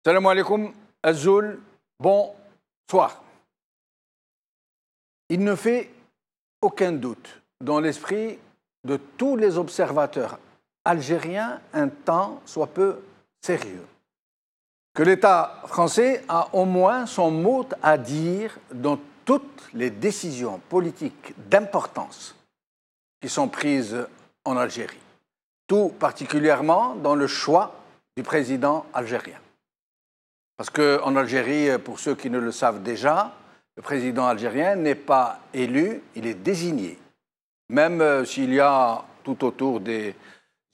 Salam alaikum, Azul, bonsoir. Il ne fait aucun doute dans l'esprit de tous les observateurs algériens un temps soit peu sérieux que l'État français a au moins son mot à dire dans toutes les décisions politiques d'importance qui sont prises en Algérie, tout particulièrement dans le choix du président algérien. Parce qu'en Algérie, pour ceux qui ne le savent déjà, le président algérien n'est pas élu, il est désigné, même s'il y a tout autour des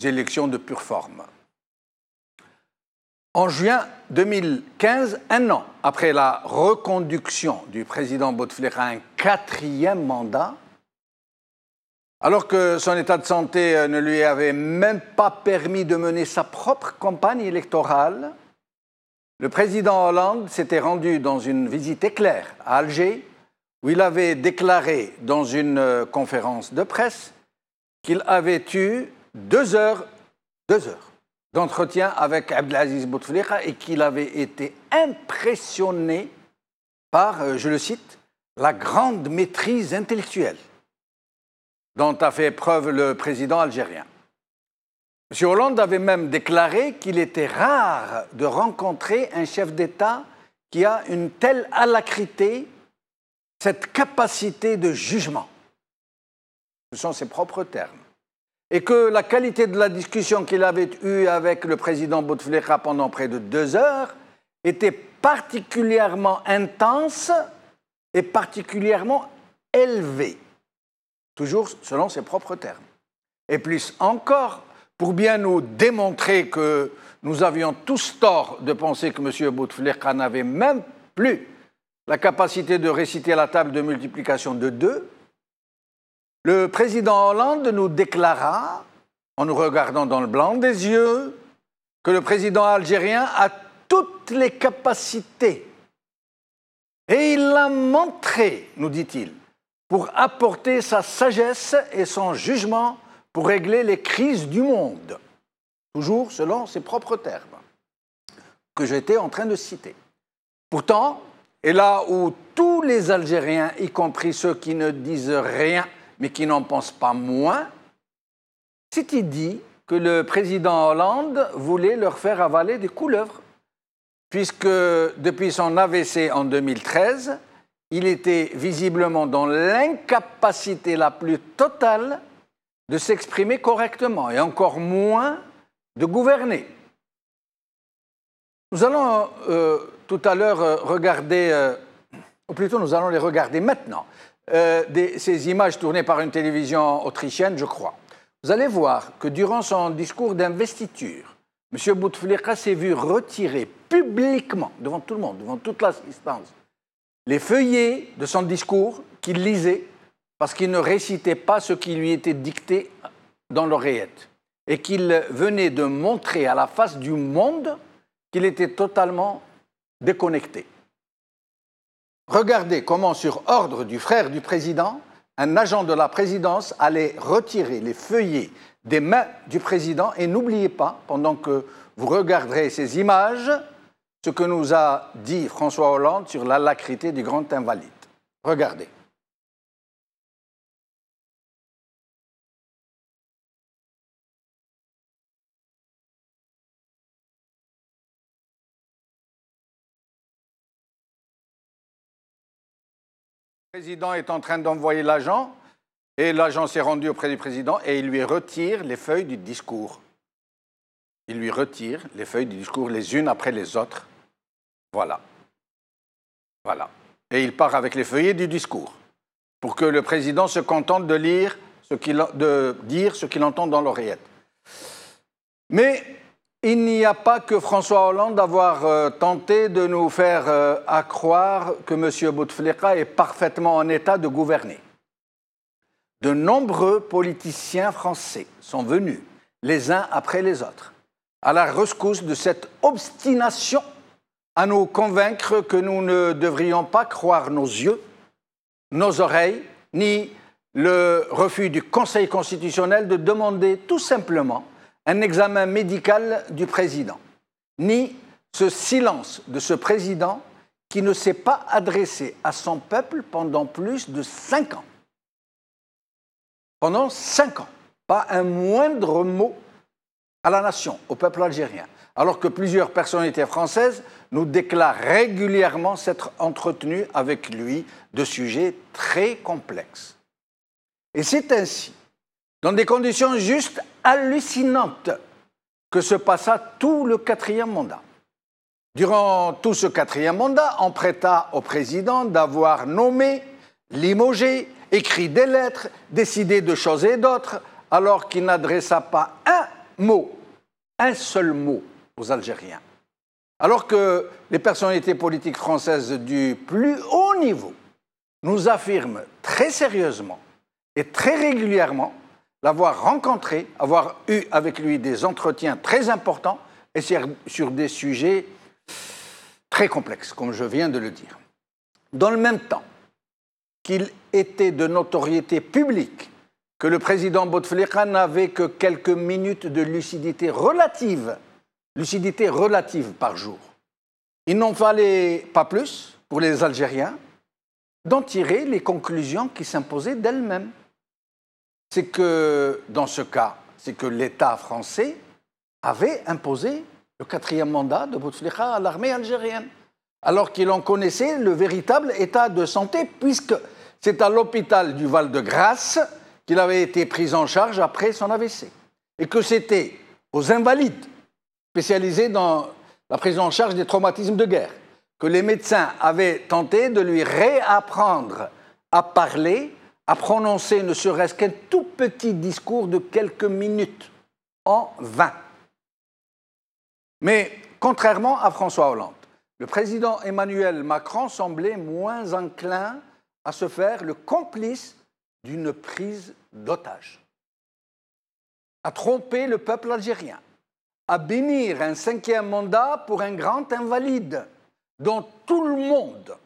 élections de pure forme. En juin 2015, un an après la reconduction du président Bouteflika à un 4e mandat, alors que son état de santé ne lui avait même pas permis de mener sa propre campagne électorale, le président Hollande s'était rendu dans une visite éclair à Alger, où il avait déclaré dans une conférence de presse qu'il avait eu 2 heures d'entretien avec Abdelaziz Bouteflika et qu'il avait été impressionné par, je le cite, la grande maîtrise intellectuelle dont a fait preuve le président algérien. M. Hollande avait même déclaré qu'il était rare de rencontrer un chef d'État qui a une telle alacrité, cette capacité de jugement. Ce sont ses propres termes. Et que la qualité de la discussion qu'il avait eue avec le président Bouteflika pendant près de 2 heures était particulièrement intense et particulièrement élevée, toujours selon ses propres termes. Et plus encore, pour bien nous démontrer que nous avions tous tort de penser que M. Bouteflika n'avait même plus la capacité de réciter la table de multiplication de 2, le président Hollande nous déclara, en nous regardant dans le blanc des yeux, que le président algérien a toutes les capacités. Et il l'a montré, nous dit-il, pour apporter sa sagesse et son jugement pour régler les crises du monde, toujours selon ses propres termes, que j'étais en train de citer. Pourtant, et là où tous les Algériens, y compris ceux qui ne disent rien, mais qui n'en pensent pas moins, c'était dit que le président Hollande voulait leur faire avaler des couleuvres, puisque depuis son AVC en 2013, il était visiblement dans l'incapacité la plus totale de s'exprimer correctement et encore moins de gouverner. Nous allons tout à l'heure regarder, ou plutôt nous allons les regarder maintenant, ces images tournées par une télévision autrichienne, je crois. Vous allez voir que durant son discours d'investiture, M. Bouteflika s'est vu retirer publiquement, devant tout le monde, devant toute l'assistance, les feuillets de son discours qu'il lisait parce qu'il ne récitait pas ce qui lui était dicté dans l'oreillette et qu'il venait de montrer à la face du monde qu'il était totalement déconnecté. Regardez comment, sur ordre du frère du président, un agent de la présidence allait retirer les feuillets des mains du président. Et n'oubliez pas, pendant que vous regarderez ces images, ce que nous a dit François Hollande sur l'alacrité du grand invalide. Regardez. Le président est en train d'envoyer l'agent, et l'agent s'est rendu auprès du président et il lui retire les feuilles du discours. Il lui retire les feuilles du discours les unes après les autres. Voilà. Voilà. Et il part avec les feuillets du discours pour que le président se contente de dire ce qu'il entend dans l'oreillette. Mais il n'y a pas que François Hollande d'avoir tenté de nous faire croire que M. Bouteflika est parfaitement en état de gouverner. De nombreux politiciens français sont venus, les uns après les autres, à la rescousse de cette obstination à nous convaincre que nous ne devrions pas croire nos yeux, nos oreilles, ni le refus du Conseil constitutionnel de demander tout simplement un examen médical du président, ni ce silence de ce président qui ne s'est pas adressé à son peuple pendant plus de 5 ans. Pendant 5 ans, pas un moindre mot à la nation, au peuple algérien, alors que plusieurs personnalités françaises nous déclarent régulièrement s'être entretenues avec lui de sujets très complexes. Et c'est ainsi, dans des conditions juste hallucinantes, que se passa tout le 4e mandat. Durant tout ce 4e mandat, on prêta au président d'avoir nommé, limogé, écrit des lettres, décidé de choses et d'autres, alors qu'il n'adressa pas un seul mot aux Algériens. Alors que les personnalités politiques françaises du plus haut niveau nous affirment très sérieusement et très régulièrement l'avoir rencontré, avoir eu avec lui des entretiens très importants et sur des sujets très complexes, comme je viens de le dire. Dans le même temps qu'il était de notoriété publique que le président Bouteflika n'avait que quelques minutes de lucidité relative par jour. Il n'en fallait pas plus pour les Algériens d'en tirer les conclusions qui s'imposaient d'elles-mêmes. C'est que, dans ce cas, c'est que l'État français avait imposé le 4e mandat de Bouteflika à l'armée algérienne, alors qu'il en connaissait le véritable état de santé, puisque c'est à l'hôpital du Val-de-Grâce qu'il avait été pris en charge après son AVC, et que c'était aux invalides spécialisés dans la prise en charge des traumatismes de guerre que les médecins avaient tenté de lui réapprendre à parler, à prononcer ne serait-ce qu'un tout petit discours de quelques minutes, en vain. Mais contrairement à François Hollande, le président Emmanuel Macron semblait moins enclin à se faire le complice d'une prise d'otage, à tromper le peuple algérien, à bénir un 5e mandat pour un grand invalide dont tout le monde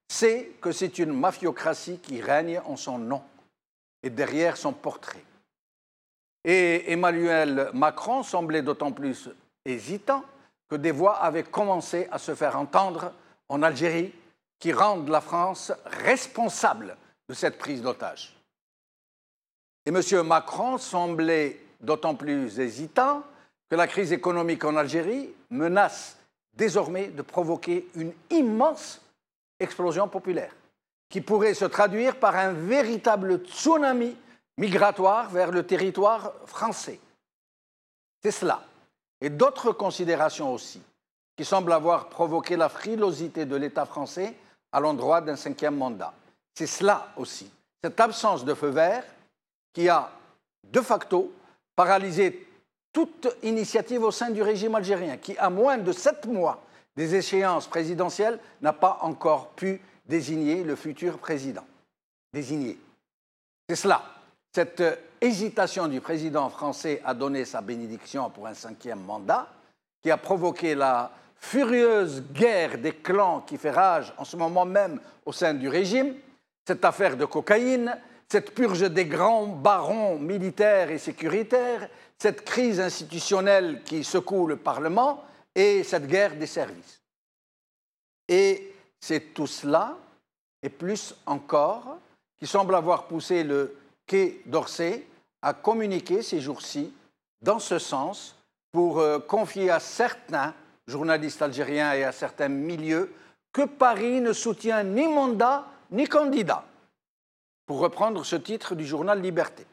sait que c'est une mafiocratie qui règne en son nom et derrière son portrait. Et Emmanuel Macron semblait d'autant plus hésitant que des voix avaient commencé à se faire entendre en Algérie qui rendent la France responsable de cette prise d'otage. Et M. Macron semblait d'autant plus hésitant que la crise économique en Algérie menace désormais de provoquer une immense explosion populaire qui pourrait se traduire par un véritable tsunami migratoire vers le territoire français. C'est cela, et d'autres considérations aussi, qui semblent avoir provoqué la frilosité de l'État français à l'endroit d'un 5e mandat. C'est cela aussi, cette absence de feu vert qui a, de facto, paralysé toute initiative au sein du régime algérien, qui, à moins de 7 mois des échéances présidentielles, n'a pas encore pu désigner le futur président. Désigner. C'est cela. Cette hésitation du président français à donner sa bénédiction pour un 5e mandat, qui a provoqué la furieuse guerre des clans qui fait rage en ce moment même au sein du régime, cette affaire de cocaïne, cette purge des grands barons militaires et sécuritaires, cette crise institutionnelle qui secoue le Parlement et cette guerre des services. Et c'est tout cela, et plus encore, qui semble avoir poussé le Quai d'Orsay à communiquer ces jours-ci dans ce sens pour confier à certains journalistes algériens et à certains milieux que Paris ne soutient ni mandat ni candidat, pour reprendre ce titre du journal Liberté.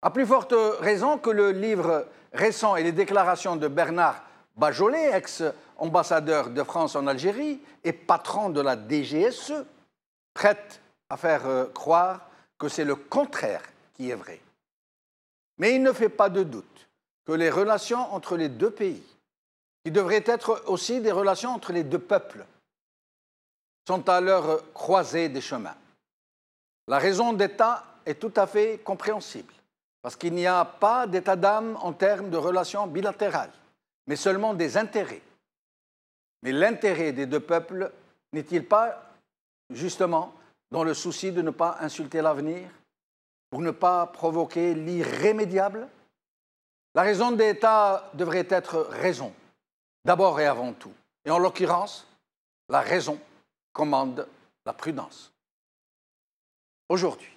À plus forte raison que le livre récent et les déclarations de Bernard Bajolet, ex-ambassadeur de France en Algérie et patron de la DGSE, prêtent à faire croire que c'est le contraire qui est vrai. Mais il ne fait pas de doute que les relations entre les deux pays, qui devraient être aussi des relations entre les deux peuples, sont à leur croisée des chemins. La raison d'État est tout à fait compréhensible, parce qu'il n'y a pas d'état d'âme en termes de relations bilatérales, mais seulement des intérêts. Mais l'intérêt des deux peuples n'est-il pas, justement, dans le souci de ne pas insulter l'avenir, pour ne pas provoquer l'irrémédiable? La raison d'État devrait être raison, d'abord et avant tout. Et en l'occurrence, la raison commande la prudence. Aujourd'hui.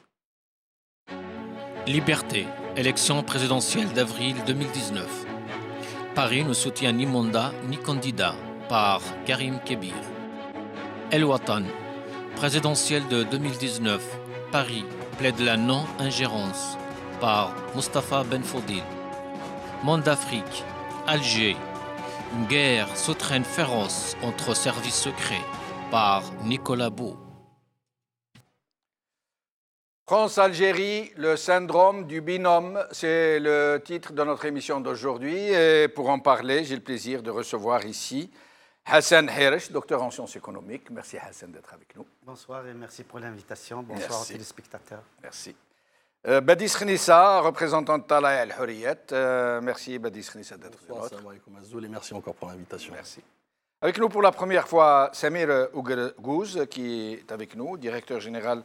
Liberté, élection présidentielle d'avril 2019. Paris ne soutient ni mandat ni candidat par Karim Kébir. El Watan, présidentielle de 2019. Paris plaide la non-ingérence par Mustapha Ben Fodil. Monde d'Afrique, Alger. Une guerre souterraine féroce entre services secrets par Nicolas Beau. France-Algérie, le syndrome du binôme, c'est le titre de notre émission d'aujourd'hui. Et pour en parler, j'ai le plaisir de recevoir ici Hassan Hirsch, docteur en sciences économiques. Merci Hassan d'être avec nous. Bonsoir et merci pour l'invitation. Bonsoir aux téléspectateurs. Merci. Badis Khnissa, représentant de Talaya El Hurriyet. Merci Badis Khnissa d'être avec nous. Assalamu alaikum Azzoul et merci encore pour l'invitation. Merci. Avec nous pour la première fois, Samir Ougergouz, qui est avec nous, directeur général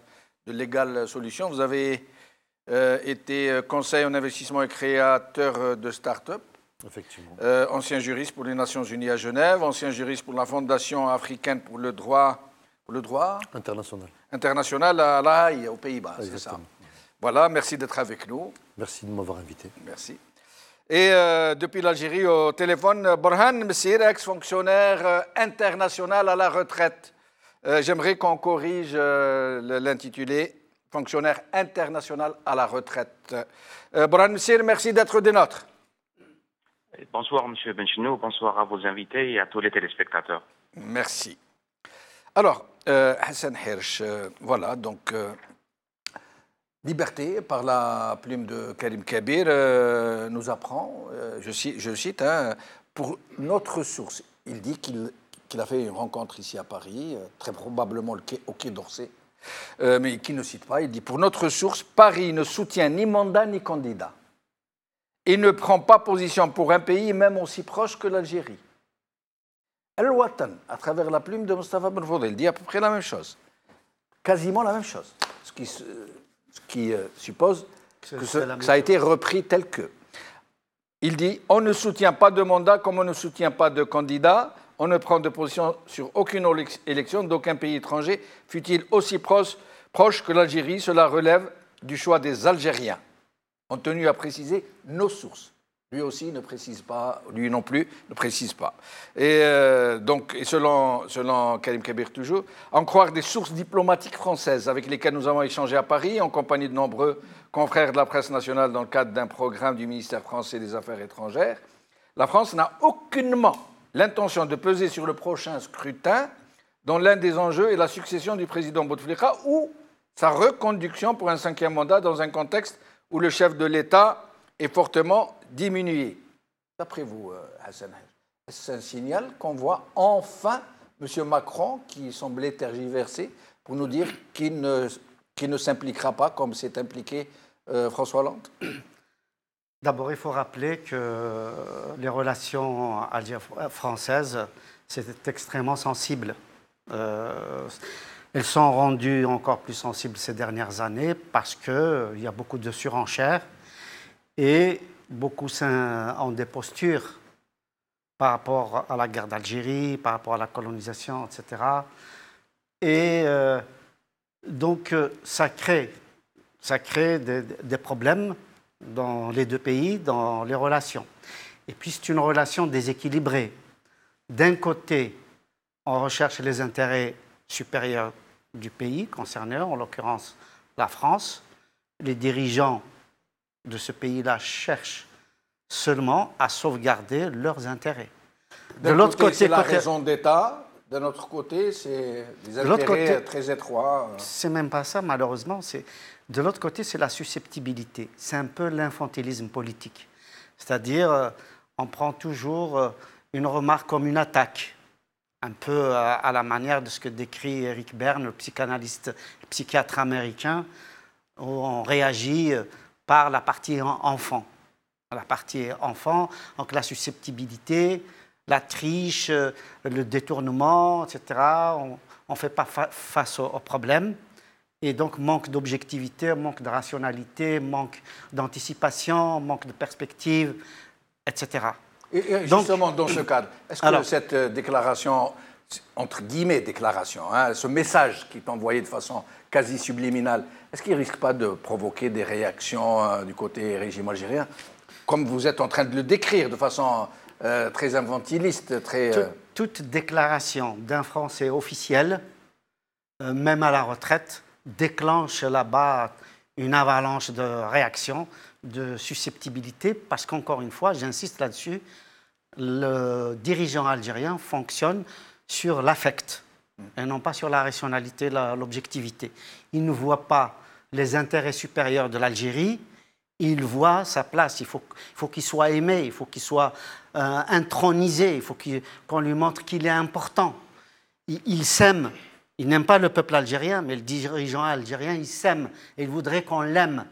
de Legal Solutions. Vous avez été conseiller en investissement et créateur de start-up. Effectivement. Ancien juriste pour les Nations Unies à Genève, ancien juriste pour la Fondation africaine pour le droit international à La Haye, aux Pays-Bas, c'est ça. Voilà, merci d'être avec nous. Merci de m'avoir invité. Merci. Et depuis l'Algérie, au téléphone, Borhan Messir, ex-fonctionnaire international à la retraite. J'aimerais qu'on corrige l'intitulé fonctionnaire international à la retraite. Borhan Messir, merci d'être des nôtres. Bonsoir, M. Benchino. Bonsoir à vos invités et à tous les téléspectateurs. Merci. Alors, Hassan Hirsch, voilà, donc, Liberté, par la plume de Karim Kébir, nous apprend, je cite, hein, pour notre source, il dit qu'il a fait une rencontre ici à Paris, très probablement au Quai d'Orsay, mais qui ne cite pas, il dit, pour notre source, Paris ne soutient ni mandat ni candidat. Il ne prend pas position pour un pays même aussi proche que l'Algérie. El Watan, à travers la plume de Mustapha Ben Fodil, dit à peu près la même chose. Quasiment la même chose. Ce qui suppose que ça a été repris tel que. Il dit « On ne soutient pas de mandat comme on ne soutient pas de candidat. On ne prend de position sur aucune élection d'aucun pays étranger, fût-il aussi proche que l'Algérie. Cela relève du choix des Algériens. » ont tenu à préciser nos sources. Lui aussi ne précise pas, lui non plus ne précise pas. Et donc, selon Karim Kébir toujours, en croire des sources diplomatiques françaises avec lesquelles nous avons échangé à Paris, en compagnie de nombreux confrères de la presse nationale dans le cadre d'un programme du ministère français des Affaires étrangères, la France n'a aucunement l'intention de peser sur le prochain scrutin dont l'un des enjeux est la succession du président Bouteflika ou sa reconduction pour un 5e mandat dans un contexte où le chef de l'État est fortement diminué. D'après vous, Hassan, est-ce un signal qu'on voit enfin M. Macron, qui semblait tergiverser, pour nous dire qu'il ne s'impliquera pas comme s'est impliqué François Hollande? D'abord, il faut rappeler que les relations algéro-françaises, c'est extrêmement sensible. Elles sont rendues encore plus sensibles ces dernières années parce qu'il y a beaucoup de surenchères et beaucoup ont des postures par rapport à la guerre d'Algérie, par rapport à la colonisation, etc. Et donc, ça crée des problèmes dans les deux pays, dans les relations. Et puis, c'est une relation déséquilibrée. D'un côté, on recherche les intérêts supérieurs du pays concerné, en l'occurrence la France. Les dirigeants de ce pays-là cherchent seulement à sauvegarder leurs intérêts. De l'autre côté, c'est la raison d'État. De notre côté, c'est des intérêts très étroits. C'est même pas ça, malheureusement. De l'autre côté, c'est la susceptibilité. C'est un peu l'infantilisme politique. C'est-à-dire, on prend toujours une remarque comme une attaque, un peu à la manière de ce que décrit Eric Berne, le psychanalyste, le psychiatre américain, où on réagit par la partie enfant. La partie enfant, donc la susceptibilité, la triche, le détournement, etc. On ne fait pas face au problème. Et donc, manque d'objectivité, manque de rationalité, manque d'anticipation, manque de perspective, etc. Et justement, dans ce cadre, est-ce que cette déclaration, entre guillemets déclaration, hein, ce message qui est envoyé de façon quasi subliminale, est-ce qu'il ne risque pas de provoquer des réactions du côté régime algérien, comme vous êtes en train de le décrire de façon très infantiliste, très... Toute déclaration d'un Français officiel, même à la retraite, déclenche là-bas une avalanche de réactions, de susceptibilité, parce qu'encore une fois, j'insiste là-dessus, le dirigeant algérien fonctionne sur l'affect et non pas sur la rationalité, l'objectivité. Il ne voit pas les intérêts supérieurs de l'Algérie, il voit sa place. Il faut qu'il soit aimé, il faut qu'il soit intronisé, il faut qu'on lui montre qu'il est important. Il s'aime. Il n'aime pas le peuple algérien, mais le dirigeant algérien, il s'aime et il voudrait qu'on l'aime.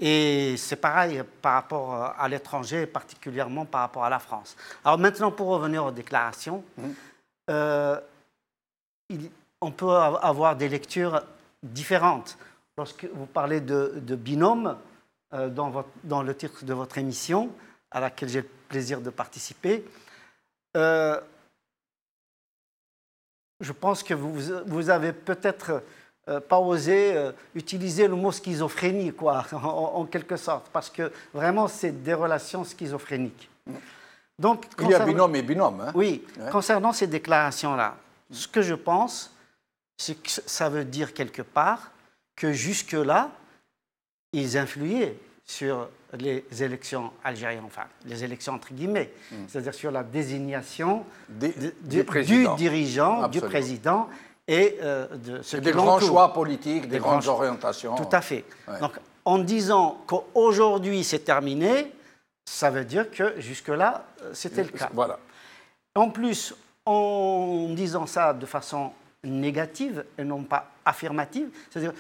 Et c'est pareil par rapport à l'étranger, particulièrement par rapport à la France. Alors maintenant, pour revenir aux déclarations, on peut avoir des lectures différentes. Lorsque vous parlez de binôme dans le titre de votre émission, à laquelle j'ai le plaisir de participer, je pense que vous avez peut-être pas osé utiliser le mot schizophrénie, quoi, en quelque sorte, parce que vraiment, c'est des relations schizophréniques. Donc, il y a binôme et binôme. Hein? Oui, ouais. Concernant ces déclarations-là, ce que je pense, c'est que ça veut dire quelque part que jusque-là, ils influaient sur les élections algériennes, enfin, les élections entre guillemets, c'est-à-dire sur la désignation du dirigeant, absolument, du président et de ce qui des grands choix politiques, des grandes orientations. Tout à fait. Ouais. Donc, en disant qu'aujourd'hui c'est terminé, ça veut dire que jusque-là, c'était le cas. Voilà. En plus, en disant ça de façon négative et non pas affirmative, c'est-à-dire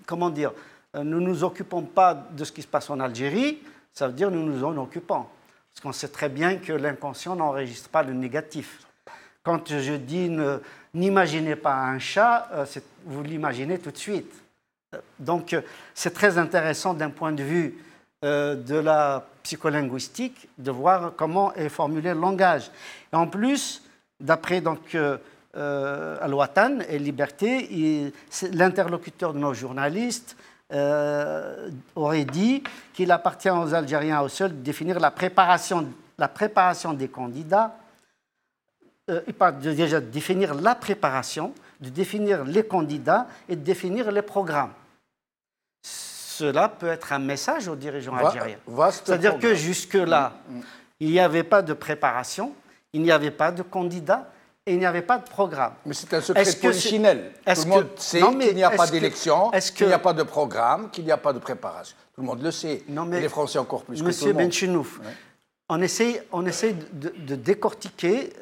comment dire, nous nous occupons pas de ce qui se passe en Algérie, ça veut dire nous nous en occupons. Parce qu'on sait très bien que l'inconscient n'enregistre pas le négatif. Quand je dis n'imaginez pas un chat, vous l'imaginez tout de suite. Donc c'est très intéressant d'un point de vue de la psycholinguistique de voir comment est formulé le langage. Et en plus, d'après Al-Watan et Liberté, l'interlocuteur de nos journalistes aurait dit qu'il appartient aux Algériens au seul de définir la préparation des candidats. Il parle déjà de définir la préparation, de définir les candidats et de définir les programmes. Cela peut être un message aux dirigeants algériens. C'est-à-dire que jusque-là, il n'y avait pas de préparation, il n'y avait pas de candidat et il n'y avait pas de programme. Mais c'est un secret polichinelle. Tout le monde sait qu'il n'y a pas d'élection, qu'il n'y a pas de programme, qu'il n'y a pas de préparation. Tout le monde le sait. Et les Français encore plus que tout le monde. Monsieur Benchenouf, on essaie de décortiquer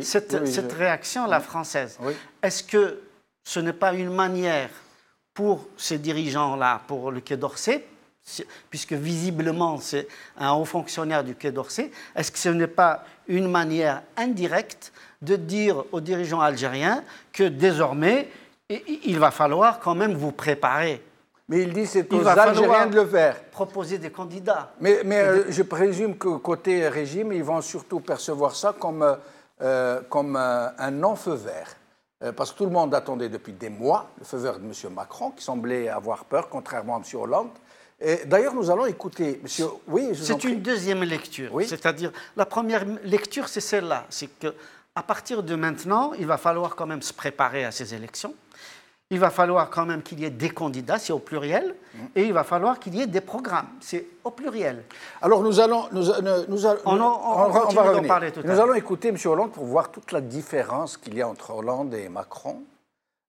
cette réaction, la française. Oui. Est-ce que ce n'est pas une manière pour ces dirigeants-là, pour le Quai d'Orsay, puisque visiblement c'est un haut fonctionnaire du Quai d'Orsay, est-ce que ce n'est pas une manière indirecte de dire aux dirigeants algériens que désormais, il va falloir quand même vous préparer? Mais il dit que c'est aux Algériens de le faire. Proposer des candidats. Mais je présume que côté régime, ils vont surtout percevoir ça comme un non-feu vert. Parce que tout le monde attendait depuis des mois le feu vert de M. Macron, qui semblait avoir peur, contrairement à M. Hollande. D'ailleurs, nous allons écouter M. Oui, c'est une deuxième lecture. Oui. C'est-à-dire, la première lecture, c'est celle-là. C'est qu'à partir de maintenant, il va falloir quand même se préparer à ces élections. Il va falloir quand même qu'il y ait des candidats, c'est au pluriel, et il va falloir qu'il y ait des programmes, c'est au pluriel. Alors on va revenir. Nous allons écouter M. Hollande pour voir toute la différence qu'il y a entre Hollande et Macron.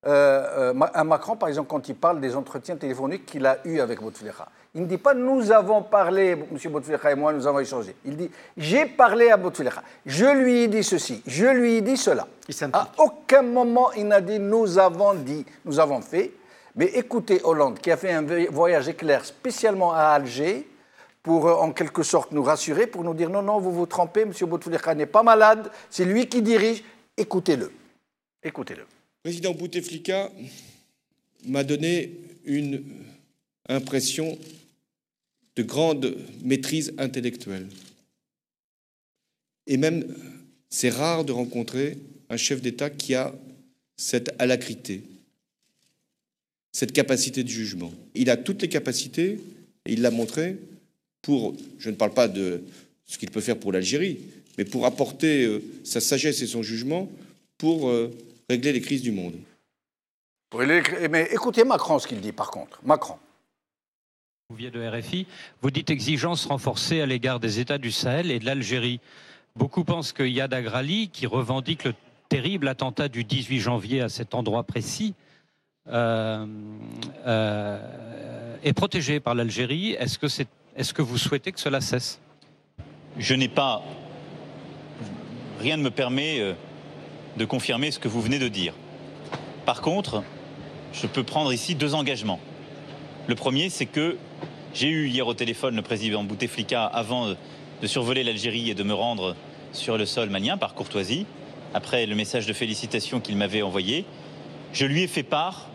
Macron, par exemple, quand il parle des entretiens téléphoniques qu'il a eus avec Bouteflika, il ne dit pas « nous avons parlé, M. Bouteflika et moi, nous avons échangé ». Il dit « j'ai parlé à Bouteflika, je lui ai dit ceci, je lui ai dit cela ». À aucun moment, il n'a dit « nous avons fait ». Mais écoutez Hollande, qui a fait un voyage éclair spécialement à Alger, pour en quelque sorte nous rassurer, pour nous dire « non, non, vous vous trompez, M. Bouteflika n'est pas malade, c'est lui qui dirige ». Écoutez-le. Écoutez-le. Le président Bouteflika m'a donné une impression de grande maîtrise intellectuelle. Et même, c'est rare de rencontrer un chef d'État qui a cette alacrité, cette capacité de jugement. Il a toutes les capacités, et il l'a montré, pour, je ne parle pas de ce qu'il peut faire pour l'Algérie, mais pour apporter sa sagesse et son jugement pour régler les crises du monde. Mais écoutez Macron, ce qu'il dit par contre. Macron. Vous venez de RFI, vous dites exigence renforcée à l'égard des États du Sahel et de l'Algérie. Beaucoup pensent que Yad Agrali, qui revendique le terrible attentat du 18 janvier à cet endroit précis, est protégé par l'Algérie. Est-ce que vous souhaitez que cela cesse? Je n'ai pas... Rien ne me permet de confirmer ce que vous venez de dire. Par contre, je peux prendre ici 2 engagements. Le premier, c'est que j'ai eu hier au téléphone le président Bouteflika avant de survoler l'Algérie et de me rendre sur le sol malien par courtoisie, après le message de félicitations qu'il m'avait envoyé. Je lui ai fait part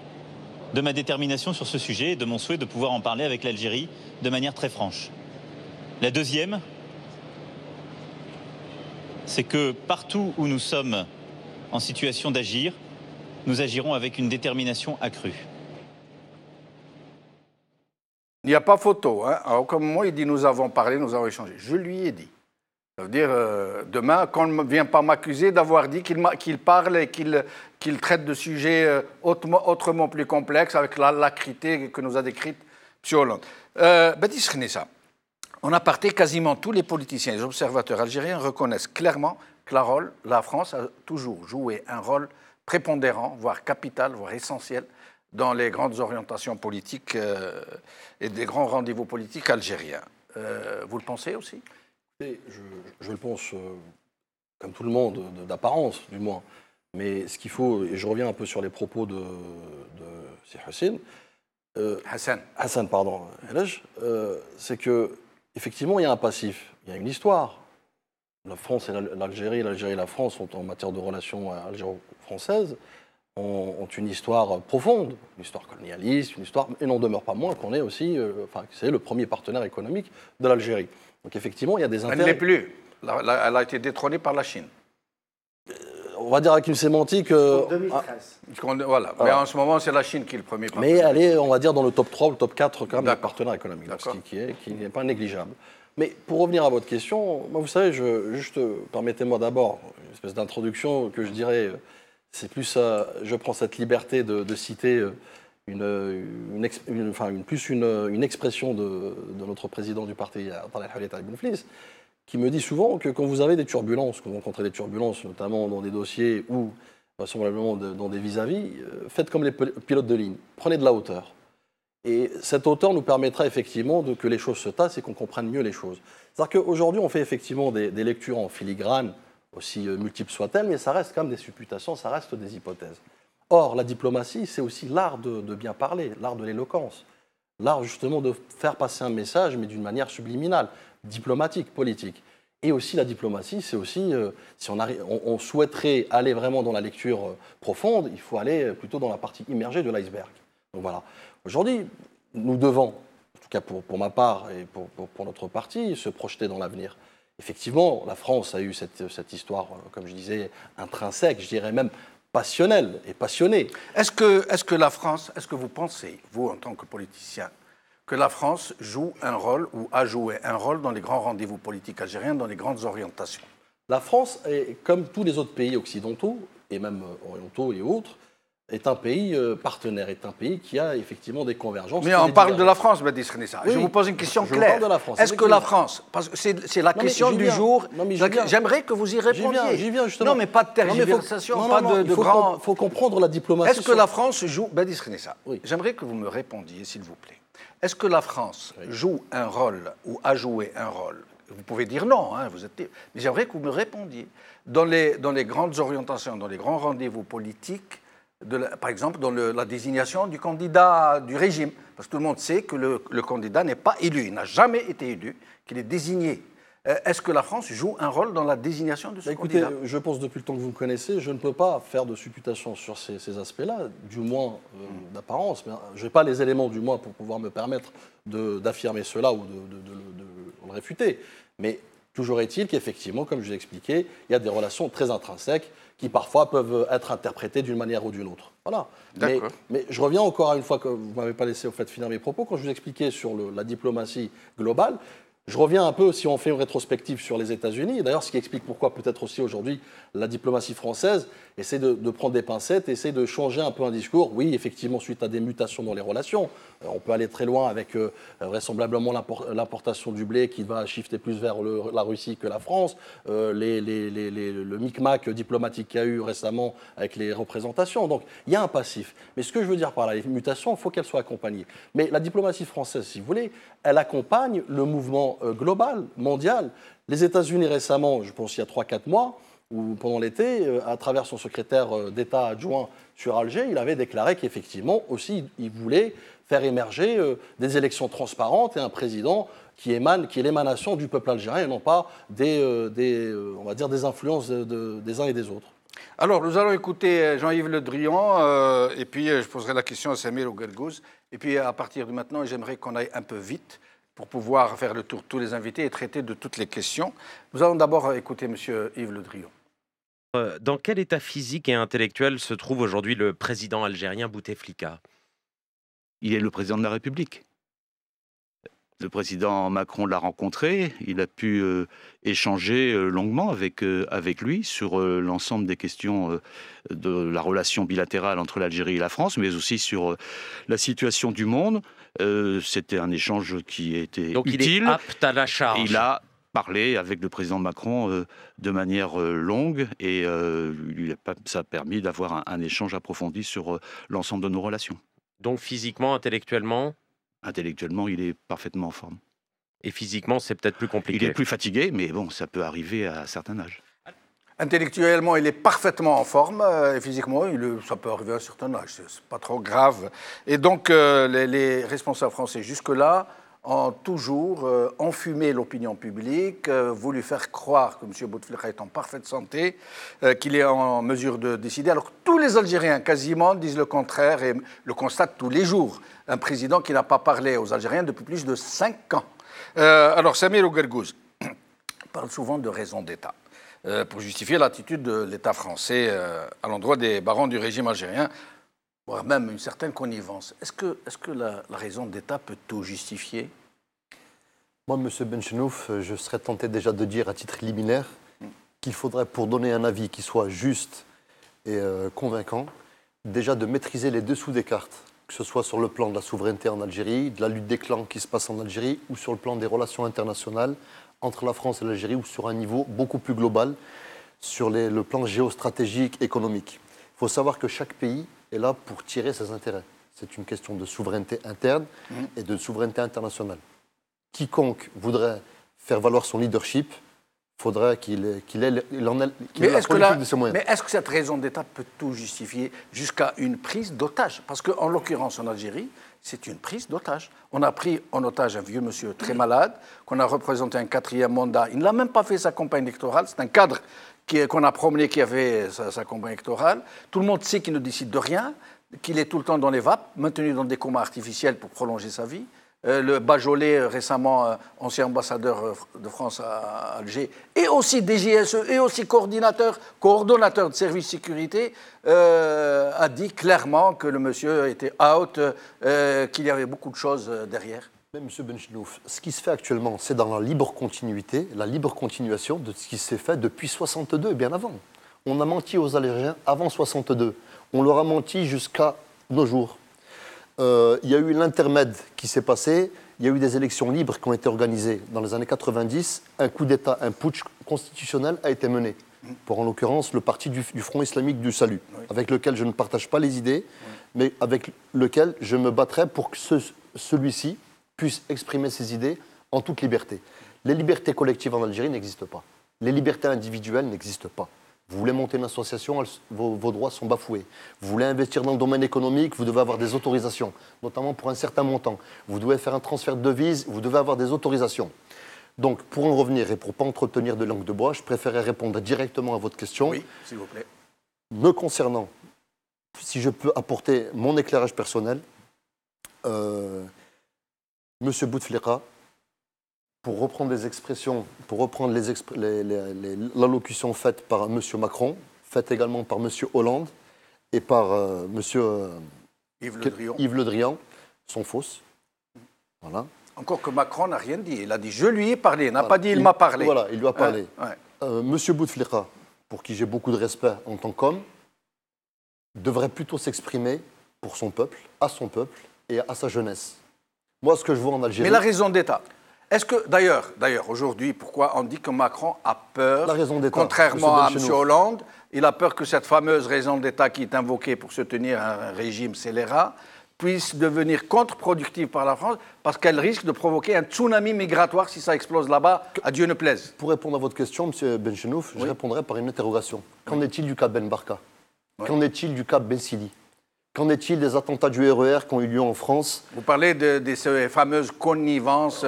de ma détermination sur ce sujet et de mon souhait de pouvoir en parler avec l'Algérie de manière très franche. La deuxième, c'est que partout où nous sommes en situation d'agir, nous agirons avec une détermination accrue. Il n'y a pas photo. Hein. À aucun moment, il dit nous avons parlé, nous avons échangé. Je lui ai dit. Ça veut dire, demain, qu'on ne vient pas m'accuser d'avoir dit qu'il parle et qu'il traite de sujets autrement plus complexes avec l'acrité que nous a décrite M. Hollande. Baptiste Khnessa, en aparté, quasiment tous les politiciens et les observateurs algériens reconnaissent clairement que la France a toujours joué un rôle prépondérant, voire capital, voire essentiel, dans les grandes orientations politiques et des grands rendez-vous politiques algériens. Vous le pensez aussi? Je le pense, comme tout le monde, d'apparence du moins. Mais ce qu'il faut, et je reviens un peu sur les propos de Hassan, pardon, c'est que effectivement il y a un passif, il y a une histoire. La France et l'Algérie et la France sont en matière de relations algéro-françaises ont une histoire profonde, une histoire colonialiste, une histoire, et n'en demeure pas moins qu'on est aussi, c'est le premier partenaire économique de l'Algérie. Donc effectivement, il y a des intérêts. Elle ne l'est plus. Elle a été détrônée par la Chine. On va dire avec une sémantique. En 2013. Voilà. Mais en ce moment, c'est la Chine qui est le premier partenaire. Mais elle est, on va dire, dans le top 3 ou le top 4 quand même des partenaires économiques, donc, qui n'est pas négligeable. Mais pour revenir à votre question, moi, vous savez, permettez-moi d'abord une espèce d'introduction que je dirais, c'est plus, je prends cette liberté de citer une expression de notre président du parti, Talal Hawlita Ibn Flis, qui me dit souvent que quand vous avez des turbulences, quand vous rencontrez des turbulences, notamment dans des dossiers ou vraisemblablement dans des vis-à-vis, faites comme les pilotes de ligne, prenez de la hauteur. Et cette hauteur nous permettra effectivement que les choses se tassent et qu'on comprenne mieux les choses. C'est-à-dire qu'aujourd'hui, on fait effectivement des lectures en filigrane, aussi multiples soient-elles, mais ça reste quand même des supputations, ça reste des hypothèses. Or, la diplomatie, c'est aussi l'art de bien parler, l'art de l'éloquence, l'art justement de faire passer un message, mais d'une manière subliminale, diplomatique, politique. Et aussi la diplomatie, c'est aussi, si on souhaiterait aller vraiment dans la lecture profonde, il faut aller plutôt dans la partie immergée de l'iceberg. Donc voilà. Aujourd'hui, nous devons, en tout cas pour ma part et pour notre parti, se projeter dans l'avenir. Effectivement, la France a eu cette histoire, comme je disais, intrinsèque, je dirais même passionnelle et passionnée. Est-ce que la France, est-ce que vous pensez, vous en tant que politicien, que la France joue un rôle ou a joué un rôle dans les grands rendez-vous politiques algériens, dans les grandes orientations? La France, comme tous les autres pays occidentaux, et même orientaux et autres, est un pays partenaire, est un pays qui a effectivement des convergences. Mais on parle de la France, Baptiste Khnessa. Oui, je vous pose une question je claire. parle de la France. Est-ce que la France, parce que c'est la question du jour, j'aimerais que vous y répondiez. J'y viens justement. Non, mais pas de tergiversation, pas de grand... Il faut comprendre la diplomatie. Est-ce que la France joue... Baptiste Khnessa, j'aimerais que vous me répondiez, s'il vous plaît. Est-ce que la France joue un rôle ou a joué un rôle? Vous pouvez dire non, hein, mais j'aimerais que vous me répondiez. Dans les grandes orientations, dans les grands rendez-vous politiques, par exemple dans la désignation du candidat du régime, parce que tout le monde sait que le candidat n'est pas élu, il n'a jamais été élu, qu'il est désigné. Est-ce que la France joue un rôle dans la désignation de ce Écoutez, candidat? je pense depuis le temps que vous me connaissez, je ne peux pas faire de supputation sur ces aspects-là, du moins d'apparence. Mais je n'ai pas les éléments, du moins, pour pouvoir me permettre d'affirmer cela ou de le réfuter. Mais toujours est-il qu'effectivement, comme je l'ai expliqué, il y a des relations très intrinsèques qui parfois peuvent être interprétées d'une manière ou d'une autre. Voilà. Mais je reviens encore à une fois que vous ne m'avez pas laissé au fait finir mes propos, quand je vous expliquais sur la diplomatie globale. Je reviens un peu, si on fait une rétrospective sur les États-Unis, d'ailleurs ce qui explique pourquoi peut-être aussi aujourd'hui la diplomatie française essaie de prendre des pincettes, essaie de changer un peu un discours. Oui, effectivement, suite à des mutations dans les relations, on peut aller très loin avec vraisemblablement l'importation du blé qui va shifter plus vers la Russie que la France, le micmac diplomatique qu'il y a eu récemment avec les représentations. Donc il y a un passif. Mais ce que je veux dire par là, les mutations, il faut qu'elles soient accompagnées. Mais la diplomatie française, si vous voulez, elle accompagne le mouvement global, mondial. Les États-Unis récemment, je pense il y a 3-4 mois, ou pendant l'été, à travers son secrétaire d'État adjoint sur Alger, il avait déclaré qu'effectivement aussi il voulait faire émerger des élections transparentes et un président qui est l'émanation du peuple algérien et non pas on va dire des influences des uns et des autres. Alors, nous allons écouter Jean-Yves Le Drian, et puis je poserai la question à Samir Ougargouz. Et puis, à partir de maintenant, j'aimerais qu'on aille un peu vite pour pouvoir faire le tour de tous les invités et traiter de toutes les questions. Nous allons d'abord écouter M. Yves Le Drian. Dans quel état physique et intellectuel se trouve aujourd'hui le président algérien Bouteflika? Il est le président de la République. Le président Macron l'a rencontré, il a pu échanger longuement avec lui sur l'ensemble des questions de la relation bilatérale entre l'Algérie et la France, mais aussi sur la situation du monde. C'était un échange qui était Donc utile. il est apte à la charge. Il a parlé avec le président Macron de manière longue et ça a permis d'avoir un échange approfondi sur l'ensemble de nos relations. Donc physiquement, intellectuellement? Intellectuellement, il est parfaitement en forme. Et physiquement, c'est peut-être plus compliqué. Il est plus fatigué, mais bon, ça peut arriver à un certain âge. Intellectuellement, il est parfaitement en forme, et physiquement, ça peut arriver à un certain âge, c'est pas trop grave. Et donc, les responsables français jusque-là ont toujours enfumé l'opinion publique, voulu faire croire que M. Bouteflika est en parfaite santé, qu'il est en mesure de décider, alors que tous les Algériens quasiment disent le contraire et le constatent tous les jours. Un président qui n'a pas parlé aux Algériens depuis plus de 5 ans. Alors, Samir Ougargouz parle souvent de raison d'État pour justifier l'attitude de l'État français à l'endroit des barons du régime algérien, voire même une certaine connivence. Est-ce que la raison d'État peut tout justifier? Moi, M. Benchenouf, je serais tenté déjà de dire à titre liminaire qu'il faudrait, pour donner un avis qui soit juste et convaincant, déjà de maîtriser les dessous des cartes, que ce soit sur le plan de la souveraineté en Algérie, de la lutte des clans qui se passe en Algérie, ou sur le plan des relations internationales entre la France et l'Algérie, ou sur un niveau beaucoup plus global, sur le plan géostratégique, économique. Il faut savoir que chaque pays est là pour tirer ses intérêts. C'est une question de souveraineté interne et de souveraineté internationale. Quiconque voudrait faire valoir son leadership, il faudrait qu'il ait la politique de ses moyens. Mais est-ce que cette raison d'État peut tout justifier jusqu'à une prise d'otage? Parce qu'en l'occurrence, en Algérie, c'est une prise d'otage. On a pris en otage un vieux monsieur très malade, qu'on a représenté un 4e mandat. Il n'a même pas fait sa campagne électorale. C'est un cadre qu'on a promené qui avait sa campagne électorale. Tout le monde sait qu'il ne décide de rien, qu'il est tout le temps dans les vapes, maintenu dans des comas artificiels pour prolonger sa vie. Le Bajolais, récemment ancien ambassadeur de France à Alger, et aussi DGSE, et aussi coordonnateur de service sécurité, a dit clairement que le monsieur était out, qu'il y avait beaucoup de choses derrière. Mais M. Benchenouf, ce qui se fait actuellement, c'est dans la libre continuité, la libre continuation de ce qui s'est fait depuis 62 et bien avant. On a menti aux Algériens avant 62. On leur a menti jusqu'à nos jours. Il y a eu l'intermède qui s'est passé, il y a eu des élections libres qui ont été organisées dans les années 90, un coup d'État, un putsch constitutionnel a été mené, pour en l'occurrence le parti du Front islamique du salut, avec lequel je ne partage pas les idées, mais avec lequel je me battrai pour que celui-ci puisse exprimer ses idées en toute liberté. Les libertés collectives en Algérie n'existent pas, les libertés individuelles n'existent pas. Vous voulez monter une association, vos droits sont bafoués. Vous voulez investir dans le domaine économique, vous devez avoir des autorisations, notamment pour un certain montant. Vous devez faire un transfert de devises, vous devez avoir des autorisations. Donc, pour en revenir et pour ne pas entretenir de langue de bois, je préférais répondre directement à votre question. Oui, s'il vous plaît. Me concernant, si je peux apporter mon éclairage personnel, Monsieur Bouteflika, pour reprendre les expressions, pour reprendre l'allocution faite par M. Macron, faite également par M. Hollande et par M. Yves Le Drian, sont fausses. Voilà. Encore que Macron n'a rien dit. Il a dit « je lui ai parlé », il n'a pas dit « il m'a parlé ». Voilà, il lui a parlé. Monsieur Bouteflika, pour qui j'ai beaucoup de respect en tant qu'homme, devrait plutôt s'exprimer pour son peuple, à son peuple et à sa jeunesse. Moi, ce que je vois en Algérie... Mais la raison d'État, est-ce que, d'ailleurs, aujourd'hui, pourquoi on dit que Macron a peur, la raison d'État, contrairement à M. Hollande, il a peur que cette fameuse raison d'État qui est invoquée pour soutenir un régime scélérat puisse devenir contre-productive par la France parce qu'elle risque de provoquer un tsunami migratoire si ça explose là-bas, à Dieu ne plaise. Pour répondre à votre question, M. Benchenouf, je répondrai par une interrogation. Qu'en est-il du cas Ben Barka? Qu'en est-il du cas Ben Sidi? Qu'en est-il des attentats du RER qui ont eu lieu en France? Vous parlez de ces fameuses connivences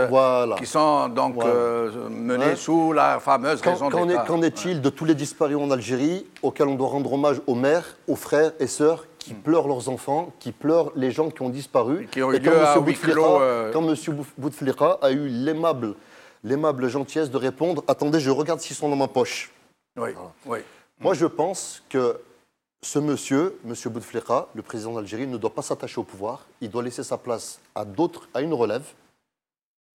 qui sont donc menées sous la fameuse raison d'État. Qu'en est-il de tous les disparus en Algérie auxquels on doit rendre hommage aux mères, aux frères et sœurs qui pleurent leurs enfants, qui pleurent les gens qui ont disparu? Et qui ont eu lieu à huis clos. Quand M. Bouteflika a eu l'aimable gentillesse de répondre « Attendez, je regarde s'ils sont dans ma poche ». Oui, oui. Moi, je pense que ce monsieur, M. Bouteflika, le président d'Algérie, ne doit pas s'attacher au pouvoir. Il doit laisser sa place à d'autres, à une relève.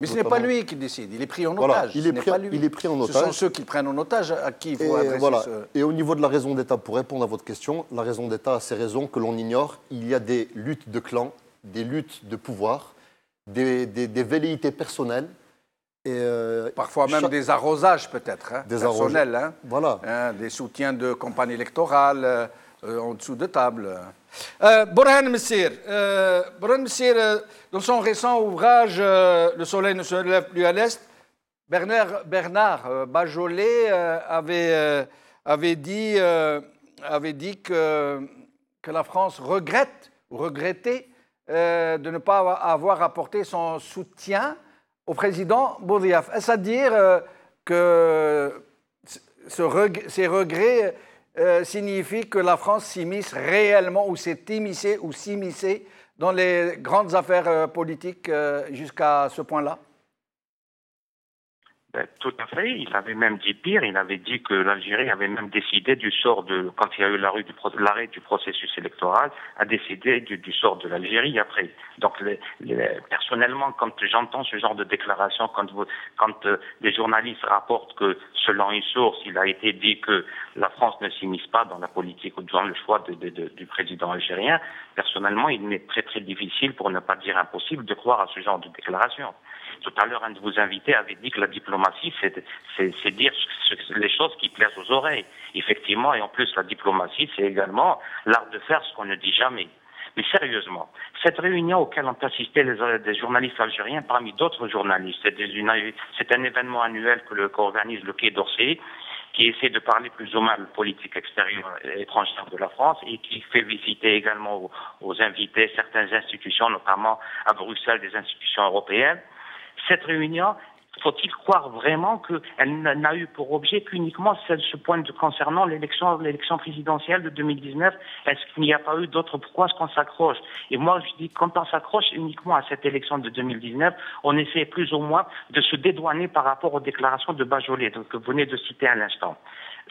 Mais ce n'est pas lui qui décide, il est pris en otage. Il est pris en otage. Ce sont ceux qui le prennent en otage à qui il faut adresser Et au niveau de la raison d'État, pour répondre à votre question, la raison d'État a ses raisons que l'on ignore. Il y a des luttes de clans, des luttes de pouvoir, des velléités personnelles. Et parfois même des arrosages peut-être, personnels. Des soutiens de campagne électorale en dessous de table. Borhan Messir, dans son récent ouvrage Le soleil ne se lève plus à l'Est, Bernard Bajolet avait dit que la France regrettait de ne pas avoir apporté son soutien au président Boudiaf. Est-ce à dire que ces regrets signifient que la France s'immisce réellement ou s'est immiscée ou s'immiscée dans les grandes affaires politiques jusqu'à ce point-là? Tout à fait. Il avait même dit pire. Il avait dit que l'Algérie avait même décidé du sort de, quand il y a eu l'arrêt du processus électoral, a décidé du sort de l'Algérie après. Donc, personnellement, quand j'entends ce genre de déclaration, quand des journalistes rapportent que, selon une source, il a été dit que la France ne s'immisce pas dans la politique ou dans le choix du président algérien, personnellement, il m'est très très difficile, pour ne pas dire impossible, de croire à ce genre de déclaration. Tout à l'heure, un de vos invités avait dit que la diplomatie, c'est dire les choses qui plaisent aux oreilles. Effectivement, et en plus, la diplomatie, c'est également l'art de faire ce qu'on ne dit jamais. Mais sérieusement, cette réunion auquel ont assisté des journalistes algériens, parmi d'autres journalistes, c'est un événement annuel qu'organise le Quai d'Orsay, qui essaie de parler plus ou moins de politique extérieure et étrangère de la France et qui fait visiter également aux invités certaines institutions, notamment à Bruxelles, des institutions européennes. Cette réunion, faut-il croire vraiment qu'elle n'a eu pour objet qu'uniquement ce point concernant l'élection présidentielle de 2019? Est-ce qu'il n'y a pas eu d'autres? Pourquoi est-ce qu'on s'accroche? Et moi, je dis, quand on s'accroche uniquement à cette élection de 2019, on essaie plus ou moins de se dédouaner par rapport aux déclarations de Bajolet, que vous venez de citer à l'instant.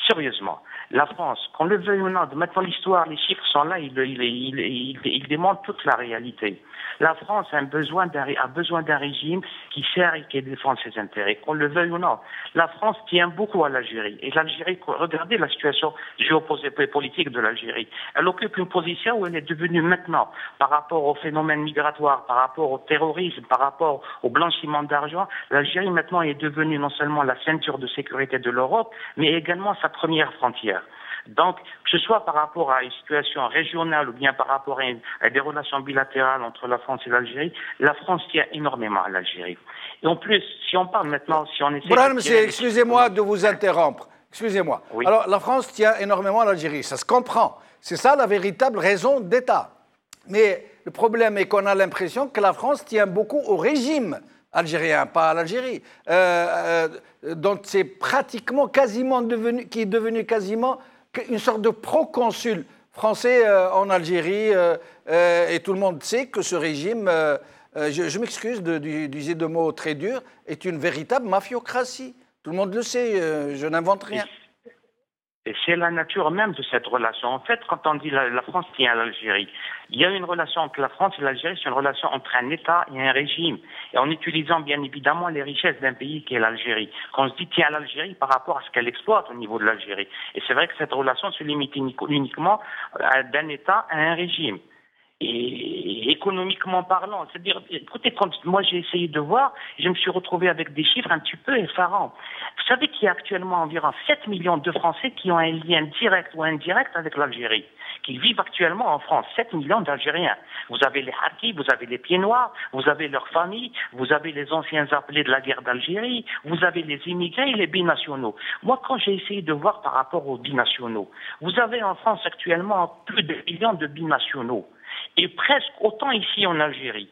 Sérieusement, la France, qu'on le veuille ou non, maintenant l'histoire, les chiffres sont là, ils démontrent toute la réalité. La France a besoin d'un régime qui sert et qui défend ses intérêts, qu'on le veuille ou non. La France tient beaucoup à l'Algérie. Et l'Algérie, regardez la situation géopolitique de l'Algérie. Elle occupe une position où elle est devenue maintenant, par rapport au phénomène migratoire, par rapport au terrorisme, par rapport au blanchiment d'argent, l'Algérie maintenant est devenue non seulement la ceinture de sécurité de l'Europe, mais également sa première frontière. Donc, que ce soit par rapport à une situation régionale ou bien par rapport à des relations bilatérales entre la France et l'Algérie, la France tient énormément à l'Algérie. Et en plus, si on parle maintenant, si on essaie... Borhan Messir, excusez-moi de vous interrompre. Excusez-moi. Oui. Alors, la France tient énormément à l'Algérie, ça se comprend. C'est ça la véritable raison d'État. Mais le problème est qu'on a l'impression que la France tient beaucoup au régime algérien, pas à l'Algérie, dont c'est pratiquement quasiment devenu, qui est devenu quasiment une sorte de proconsul français en Algérie, et tout le monde sait que ce régime, je m'excuse d'user de mots très durs, est une véritable mafiocratie. Tout le monde le sait, je n'invente rien. Et c'est la nature même de cette relation. En fait, quand on dit la France tient à l'Algérie, il y a une relation entre la France et l'Algérie, c'est une relation entre un État et un régime. Et en utilisant bien évidemment les richesses d'un pays qui est l'Algérie. Quand on se dit tient à l'Algérie par rapport à ce qu'elle exploite au niveau de l'Algérie. Et c'est vrai que cette relation se limite uniquement d'un État à un régime. Et économiquement parlant, c'est-à-dire, écoutez, quand moi j'ai essayé de voir, je me suis retrouvé avec des chiffres un petit peu effarants. Vous savez qu'il y a actuellement environ 7 millions de Français qui ont un lien direct ou indirect avec l'Algérie, qui vivent actuellement en France, 7 millions d'Algériens. Vous avez les Harkis, vous avez les Pieds Noirs, vous avez leurs familles, vous avez les anciens appelés de la guerre d'Algérie, vous avez les immigrés et les binationaux. Moi, quand j'ai essayé de voir par rapport aux binationaux, vous avez en France actuellement plus de millions de binationaux. Et presque autant ici en Algérie.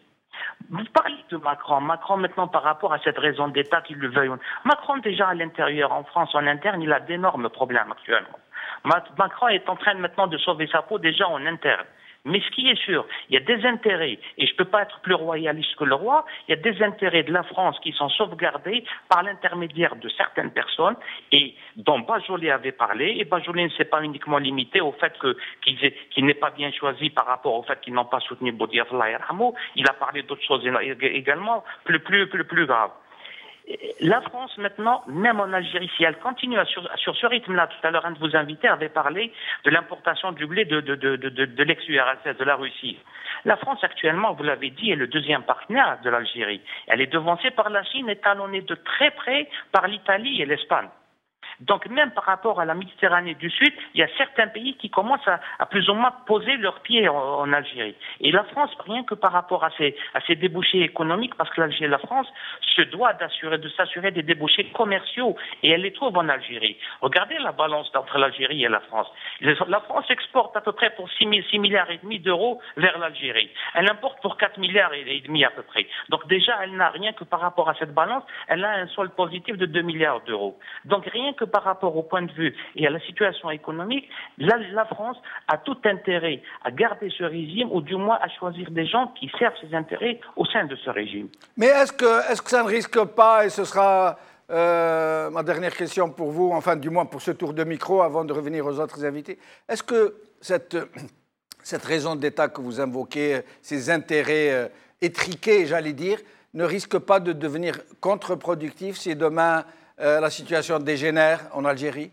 Vous parlez de Macron. Macron, maintenant, par rapport à cette raison d'État qu'il le veuille. Macron, déjà à l'intérieur, en France, en interne, il a d'énormes problèmes actuellement. Macron est en train maintenant de sauver sa peau déjà en interne. Mais ce qui est sûr, il y a des intérêts, et je ne peux pas être plus royaliste que le roi, il y a des intérêts de la France qui sont sauvegardés par l'intermédiaire de certaines personnes, et dont Bajolé avait parlé, et Bajolé ne s'est pas uniquement limité au fait qu'il n'est pas bien choisi par rapport au fait qu'ils n'ont pas soutenu Boudiaf Allah yarhamou, il a parlé d'autres choses également plus graves. La France, maintenant, même en Algérie, si elle continue sur ce rythme-là, tout à l'heure, un de vos invités avait parlé de l'importation du blé de l'ex-URSS, de la Russie. La France, actuellement, vous l'avez dit, est le deuxième partenaire de l'Algérie. Elle est devancée par la Chine et talonnée de très près par l'Italie et l'Espagne. Donc même par rapport à la Méditerranée du Sud, il y a certains pays qui commencent à plus ou moins poser leurs pieds en Algérie. Et la France, rien que par rapport à ces débouchés économiques, parce que la France se doit de s'assurer des débouchés commerciaux, et elle les trouve en Algérie. Regardez la balance entre l'Algérie et la France. La France exporte à peu près pour 6 milliards et demi d'euros vers l'Algérie. Elle importe pour 4 milliards et demi à peu près. Donc déjà, elle n'a rien que par rapport à cette balance, elle a un solde positif de 2 milliards d'euros. Donc rien que par rapport au point de vue et à la situation économique, la France a tout intérêt à garder ce régime, ou du moins à choisir des gens qui servent ses intérêts au sein de ce régime. Mais est-ce que ça ne risque pas, et ce sera ma dernière question pour vous, enfin du moins pour ce tour de micro avant de revenir aux autres invités, est-ce que cette raison d'État que vous invoquez, ces intérêts étriqués, j'allais dire, ne risque pas de devenir contre-productif si demain la situation dégénère en Algérie?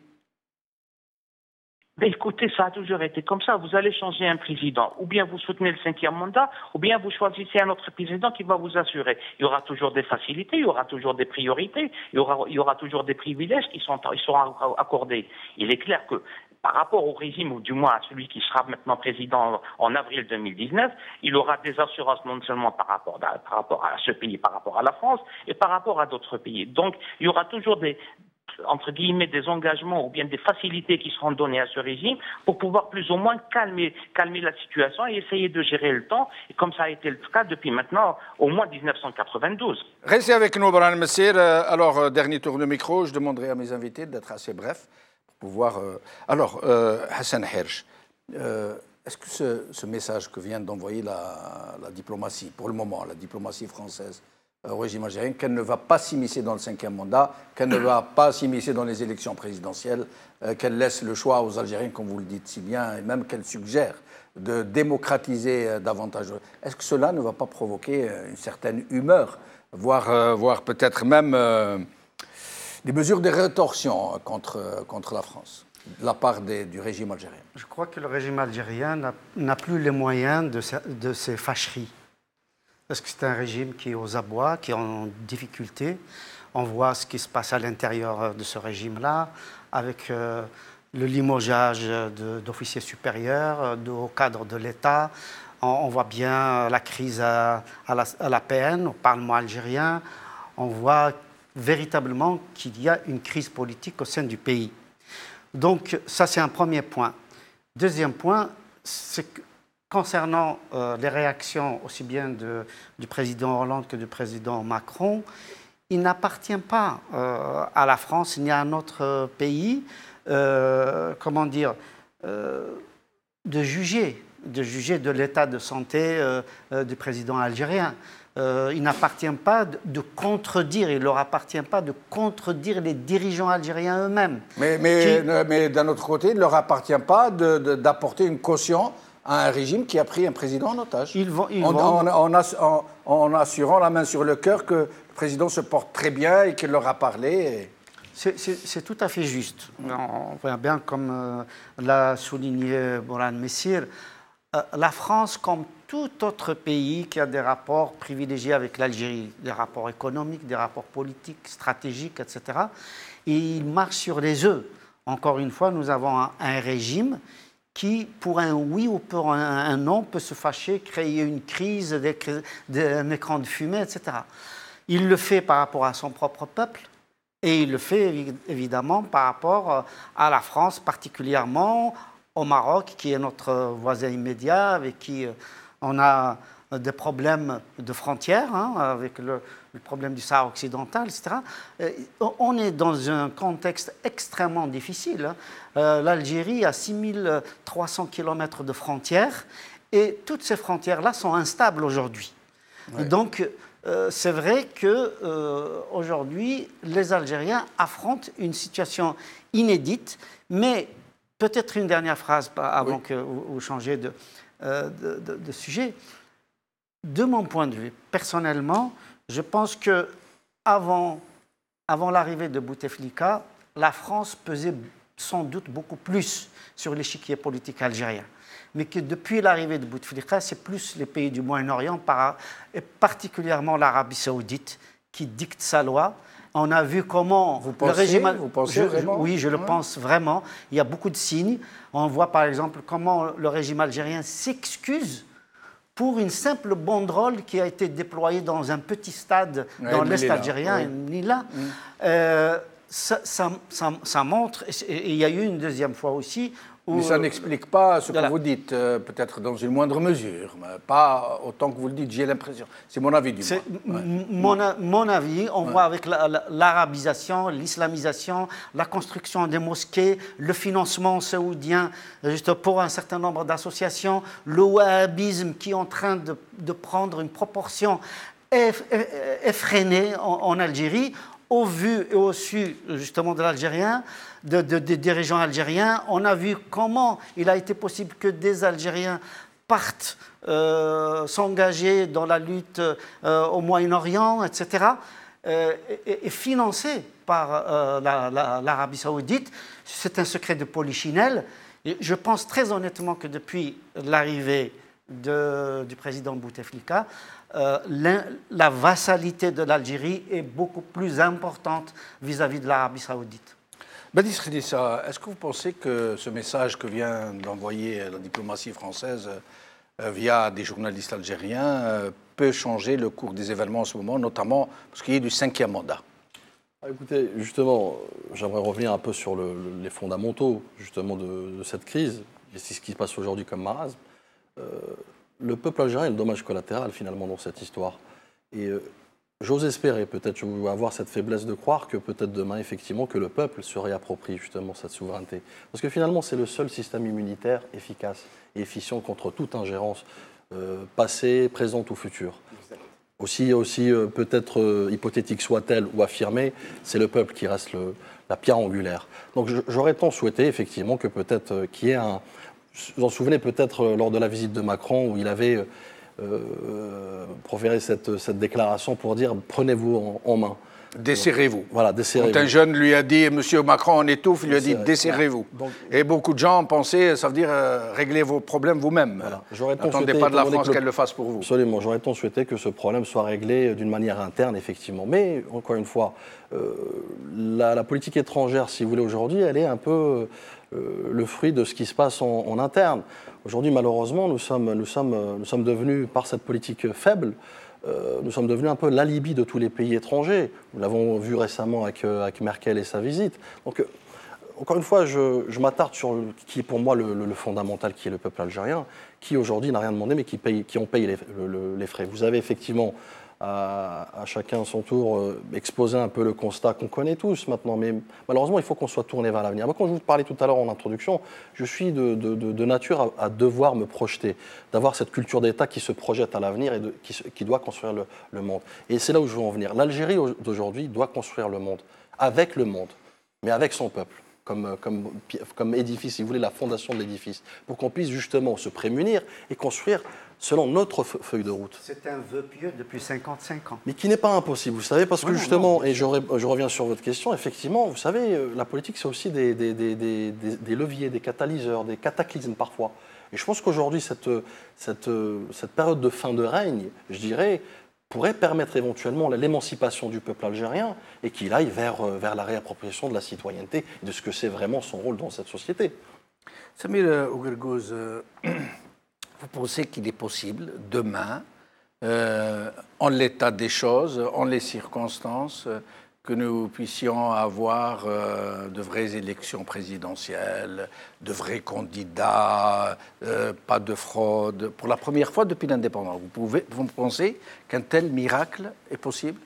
Mais écoutez, ça a toujours été comme ça. Vous allez changer un président. Ou bien vous soutenez le 5e mandat, ou bien vous choisissez un autre président qui va vous assurer. Il y aura toujours des facilités, il y aura toujours des priorités, il y aura toujours des privilèges qui seront accordés. Il est clair que par rapport au régime, ou du moins à celui qui sera maintenant président en avril 2019, il aura des assurances non seulement par rapport à ce pays, par rapport à la France, et par rapport à d'autres pays. Donc, il y aura toujours entre guillemets, des engagements ou bien des facilités qui seront données à ce régime pour pouvoir plus ou moins calmer la situation et essayer de gérer le temps, et comme ça a été le cas depuis maintenant au moins 1992. Restez avec nous, Brahim Messir. Alors, dernier tour de micro, je demanderai à mes invités d'être assez brefs pour pouvoir... Hassan Hersh, est-ce que ce message que vient d'envoyer la diplomatie, pour le moment, la diplomatie française, au régime algérien, qu'elle ne va pas s'immiscer dans le 5e mandat, qu'elle ne va pas s'immiscer dans les élections présidentielles, qu'elle laisse le choix aux Algériens, comme vous le dites si bien, et même qu'elle suggère de démocratiser davantage. Est-ce que cela ne va pas provoquer une certaine humeur, voire peut-être même des mesures de rétorsion contre la France, de la part du régime algérien? Je crois que le régime algérien n'a plus les moyens de ces fâcheries. Parce que c'est un régime qui est aux abois, qui est en difficulté. On voit ce qui se passe à l'intérieur de ce régime-là, avec le limogeage d'officiers supérieurs, de hauts cadres de l'État. On voit bien la crise à la PN, au Parlement algérien. On voit véritablement qu'il y a une crise politique au sein du pays. Donc ça, c'est un premier point. Deuxième point, c'est que concernant les réactions aussi bien du président Hollande que du président Macron, il n'appartient pas à la France ni à un autre pays, comment dire, de juger de l'état de santé du président algérien. Il n'appartient pas de contredire, il ne leur appartient pas de contredire les dirigeants algériens eux-mêmes. Mais d'un autre côté, il ne leur appartient pas d'apporter une caution à un régime qui a pris un président en otage. En assurant la main sur le cœur que le président se porte très bien et qu'il leur a parlé. C'est tout à fait juste. On voit bien, comme l'a souligné Boran Messir, la France, comme tout autre pays qui a des rapports privilégiés avec l'Algérie, des rapports économiques, des rapports politiques, stratégiques, etc., il marche sur les œufs. Encore une fois, nous avons un régime qui, pour un oui ou pour un non, peut se fâcher, créer une crise, un écran de fumée, etc. Il le fait par rapport à son propre peuple et il le fait évidemment par rapport à la France, particulièrement au Maroc, qui est notre voisin immédiat, avec qui on a des problèmes de frontières, avec le problème du Sahara occidental, etc. On est dans un contexte extrêmement difficile. L'Algérie a 6300 km de frontières et toutes ces frontières-là sont instables aujourd'hui. Ouais. Donc, c'est vrai qu'aujourd'hui, les Algériens affrontent une situation inédite, mais peut-être une dernière phrase avant que vous changiez de sujet. De mon point de vue, personnellement, je pense qu'avant l'arrivée de Bouteflika, la France pesait sans doute beaucoup plus sur l'échiquier politique algérien. Mais que depuis l'arrivée de Bouteflika, c'est plus les pays du Moyen-Orient, et particulièrement l'Arabie saoudite, qui dicte sa loi. On a vu comment vous pensez vraiment? Oui, je le pense vraiment. Il y a beaucoup de signes. On voit par exemple comment le régime algérien s'excuse pour une simple banderole qui a été déployée dans un petit stade dans l'Est algérien, Nila. Ça montre, et il y a eu une deuxième fois aussi, mais ça n'explique pas ce que vous dites, peut-être dans une moindre mesure, mais pas autant que vous le dites, j'ai l'impression. C'est mon avis du moins. Mon avis, on voit avec l'arabisation, l'islamisation, la construction des mosquées, le financement saoudien juste pour un certain nombre d'associations, le wahhabisme qui est en train de prendre une proportion effrénée en Algérie. Au vu et au su justement de l'Algérien, des dirigeants algériens, on a vu comment il a été possible que des Algériens partent s'engager dans la lutte au Moyen-Orient, etc., et financés par l'Arabie saoudite. C'est un secret de polichinelle. Et je pense très honnêtement que depuis l'arrivée du président Bouteflika, la vassalité de l'Algérie est beaucoup plus importante vis-à-vis de l'Arabie saoudite. Badis Khdissa, est-ce que vous pensez que ce message que vient d'envoyer la diplomatie française via des journalistes algériens peut changer le cours des événements en ce moment, notamment pour ce qui est du 5e mandat? Écoutez, justement, j'aimerais revenir un peu sur les fondamentaux justement de cette crise, et c'est ce qui se passe aujourd'hui comme marasme. Le peuple algérien est le dommage collatéral finalement dans cette histoire. Et j'ose espérer, peut-être je vais avoir cette faiblesse de croire que peut-être demain, effectivement, que le peuple se réapproprie justement cette souveraineté. Parce que finalement, c'est le seul système immunitaire efficace et efficient contre toute ingérence, passée, présente ou future. Aussi peut-être hypothétique soit-elle ou affirmée, c'est le peuple qui reste la pierre angulaire. Donc j'aurais tant souhaité, effectivement, que peut-être qu'il y ait un... Vous en souvenez peut-être lors de la visite de Macron où il avait proféré cette déclaration pour dire « prenez-vous en main ». Desserrez-vous. Voilà, desserrez-vous. Quand un jeune lui a dit « Monsieur Macron, on étouffe », il lui a dit « desserrez-vous ». Et beaucoup de gens pensaient, ça veut dire régler vos problèmes vous-même. Voilà. N'attendez pas de la France qu'elle le fasse pour vous. Absolument, j'aurais tant souhaité que ce problème soit réglé d'une manière interne, effectivement. Mais, encore une fois, la politique étrangère, si vous voulez, aujourd'hui, elle est un peu le fruit de ce qui se passe en interne. Aujourd'hui, malheureusement, nous sommes devenus, par cette politique faible, nous sommes devenus un peu l'alibi de tous les pays étrangers. Nous l'avons vu récemment avec Merkel et sa visite. Donc, encore une fois, je m'attarde sur qui est pour moi le fondamental, qui est le peuple algérien, qui aujourd'hui n'a rien demandé, mais qui ont payé les frais. Vous avez effectivement, à chacun son tour, exposé un peu le constat qu'on connaît tous maintenant, mais malheureusement, il faut qu'on soit tourné vers l'avenir. Moi, quand je vous parlais tout à l'heure en introduction, je suis de nature à devoir me projeter, d'avoir cette culture d'État qui se projette à l'avenir et qui doit construire le monde. Et c'est là où je veux en venir. L'Algérie d'aujourd'hui doit construire le monde, avec le monde, mais avec son peuple, comme édifice, si vous voulez, la fondation de l'édifice, pour qu'on puisse justement se prémunir et construire selon notre feuille de route. C'est un vœu pieux depuis 55 ans. Mais qui n'est pas impossible, vous savez, parce que justement, et je reviens sur votre question, effectivement, vous savez, la politique, c'est aussi des leviers, des catalyseurs, des cataclysmes parfois. Et je pense qu'aujourd'hui, cette période de fin de règne, je dirais, pourrait permettre éventuellement l'émancipation du peuple algérien et qu'il aille vers la réappropriation de la citoyenneté et de ce que c'est vraiment son rôle dans cette société. Samir Ouguergouz, vous pensez qu'il est possible, demain, en l'état des choses, en les circonstances, que nous puissions avoir de vraies élections présidentielles, de vrais candidats, pas de fraude, pour la première fois depuis l'indépendance. Vous pensez qu'un tel miracle est possible?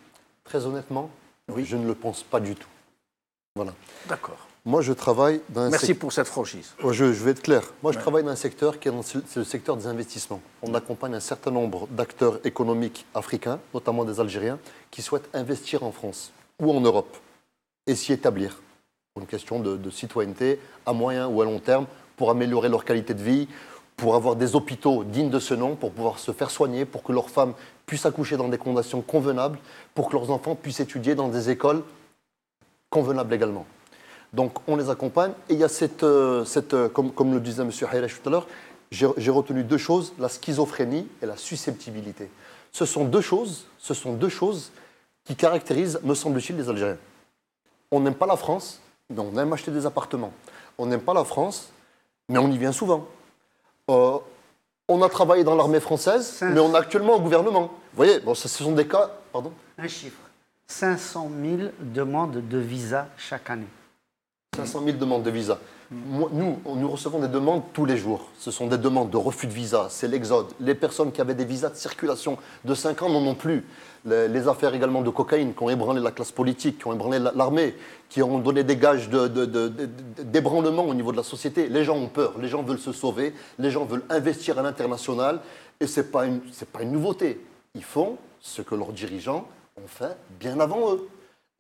Très honnêtement, oui. Je ne le pense pas du tout. Voilà. D'accord. Moi, je travaille dans un Merci pour cette franchise. Je vais être clair. Moi, je travaille dans un secteur qui est le secteur des investissements. On accompagne un certain nombre d'acteurs économiques africains, notamment des Algériens, qui souhaitent investir en France ou en Europe et s'y établir. Pour une question de citoyenneté à moyen ou à long terme, pour améliorer leur qualité de vie, pour avoir des hôpitaux dignes de ce nom, pour pouvoir se faire soigner, pour que leurs femmes puissent accoucher dans des conditions convenables, pour que leurs enfants puissent étudier dans des écoles convenables également. Donc on les accompagne et il y a comme le disait M. Hayresh tout à l'heure, j'ai retenu deux choses, la schizophrénie et la susceptibilité. Ce sont deux choses qui caractérisent, me semble-t-il, les Algériens. On n'aime pas la France, mais on aime acheter des appartements. On n'aime pas la France, mais on y vient souvent. On a travaillé dans l'armée française, mais on est actuellement au gouvernement. Vous voyez, bon, ce sont des cas... Pardon ? Un chiffre. 500 000 demandes de visa chaque année. 500 000 demandes de visa. Nous recevons des demandes tous les jours. Ce sont des demandes de refus de visa, c'est l'exode. Les personnes qui avaient des visas de circulation de 5 ans n'en ont plus. Les affaires également de cocaïne qui ont ébranlé la classe politique, qui ont ébranlé l'armée, qui ont donné des gages d'ébranlement au niveau de la société. Les gens ont peur, les gens veulent se sauver, les gens veulent investir à l'international et ce n'est pas une nouveauté. Ils font ce que leurs dirigeants ont fait bien avant eux.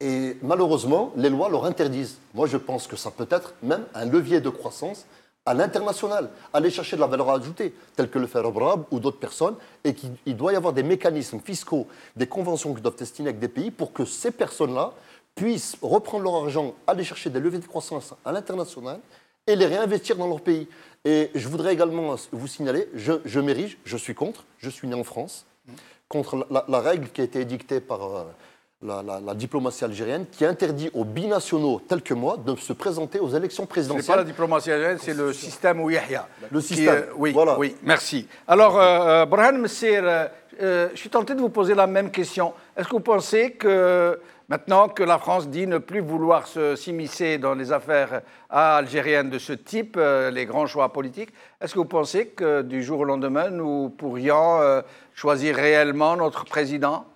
Et malheureusement, les lois leur interdisent. Moi, je pense que ça peut être même un levier de croissance à l'international, aller chercher de la valeur ajoutée, telle que le fait Robrab ou d'autres personnes, et qu'il doit y avoir des mécanismes fiscaux, des conventions qui doivent être signées avec des pays pour que ces personnes-là puissent reprendre leur argent, aller chercher des leviers de croissance à l'international et les réinvestir dans leur pays. Et je voudrais également vous signaler, je m'érige, je suis contre, je suis né en France, contre la règle qui a été édictée par... La diplomatie algérienne qui interdit aux binationaux tels que moi de se présenter aux élections présidentielles. Ce n'est pas la diplomatie algérienne, c'est le système Ouihia. Le système, oui, voilà. Oui, merci. Alors, Brahim Messir, je suis tenté de vous poser la même question. Est-ce que vous pensez que, maintenant que la France dit ne plus vouloir s'immiscer dans les affaires algériennes de ce type, les grands choix politiques, est-ce que vous pensez que du jour au lendemain, nous pourrions choisir réellement notre président ?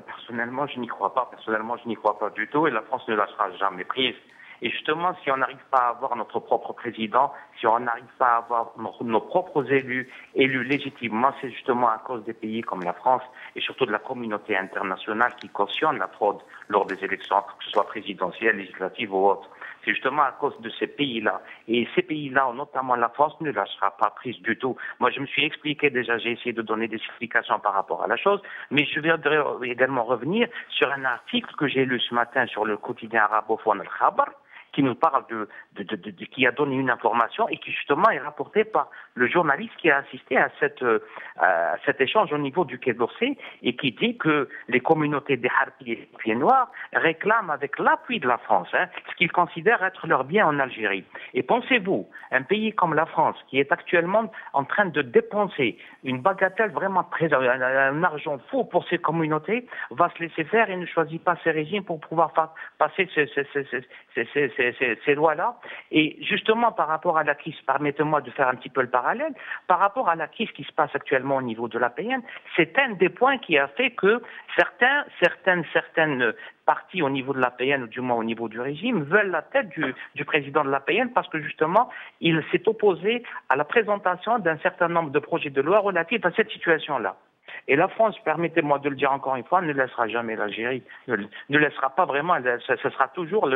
Personnellement, je n'y crois pas. Personnellement, je n'y crois pas du tout et la France ne lâchera jamais prise. Et justement, si on n'arrive pas à avoir notre propre président, si on n'arrive pas à avoir nos propres élus légitimement, c'est justement à cause des pays comme la France et surtout de la communauté internationale qui cautionne la fraude lors des élections, que ce soit présidentielles, législatives ou autres. C'est justement à cause de ces pays-là. Et ces pays-là, notamment la France, ne lâchera pas prise du tout. Moi, je me suis expliqué déjà, j'ai essayé de donner des explications par rapport à la chose, mais je voudrais également revenir sur un article que j'ai lu ce matin sur le quotidien arabophone Al-Khabar, qui nous parle qui a donné une information et qui justement est rapportée par le journaliste qui a assisté à cet échange au niveau du Quai d'Orsay et qui dit que les communautés des Harkis et des Pieds Noirs réclament avec l'appui de la France ce qu'ils considèrent être leur bien en Algérie. Et pensez-vous, un pays comme la France qui est actuellement en train de dépenser une bagatelle vraiment un argent fou pour ces communautés va se laisser faire et ne choisit pas ces régimes pour pouvoir passer ces lois-là. Et justement par rapport à la crise, permettez-moi de faire un petit peu le parallèle, par rapport à la crise qui se passe actuellement au niveau de l'APN, c'est un des points qui a fait que certaines parties au niveau de l'APN, ou du moins au niveau du régime, veulent la tête du président de l'APN parce que justement, il s'est opposé à la présentation d'un certain nombre de projets de loi relatifs à cette situation-là. Et la France, permettez-moi de le dire encore une fois, ne laissera jamais l'Algérie, ne laissera pas vraiment, ce sera toujours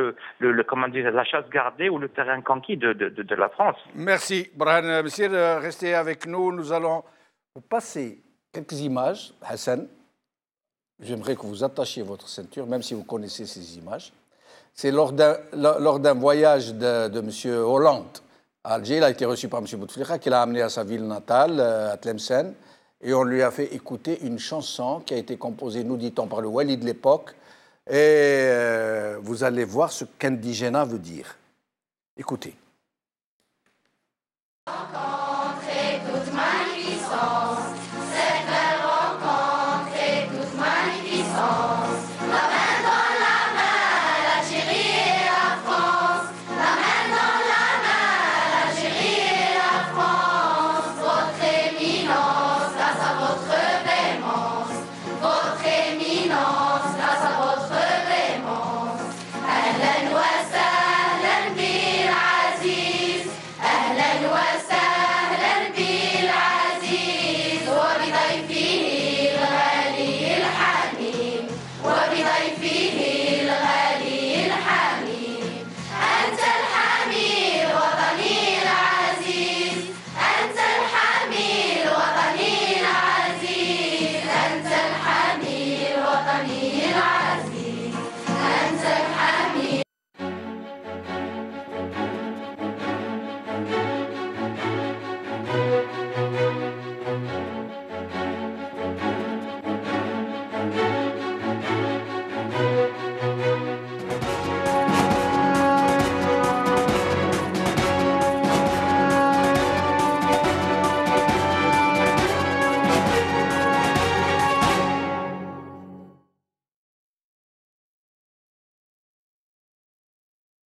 comment dire, la chasse gardée ou le terrain conquis de la France. Merci, Brahane Messir. Restez avec nous. Nous allons vous passer quelques images. Hassan, j'aimerais que vous attachiez votre ceinture, même si vous connaissez ces images. C'est lors d'un voyage de M. Hollande à Alger. Il a été reçu par M. Bouteflika, qui l'a amené à sa ville natale, à Tlemcen. Et on lui a fait écouter une chanson qui a été composée, nous dit-on, par le Wali de l'époque. Et vous allez voir ce qu'indigénat veut dire. Écoutez.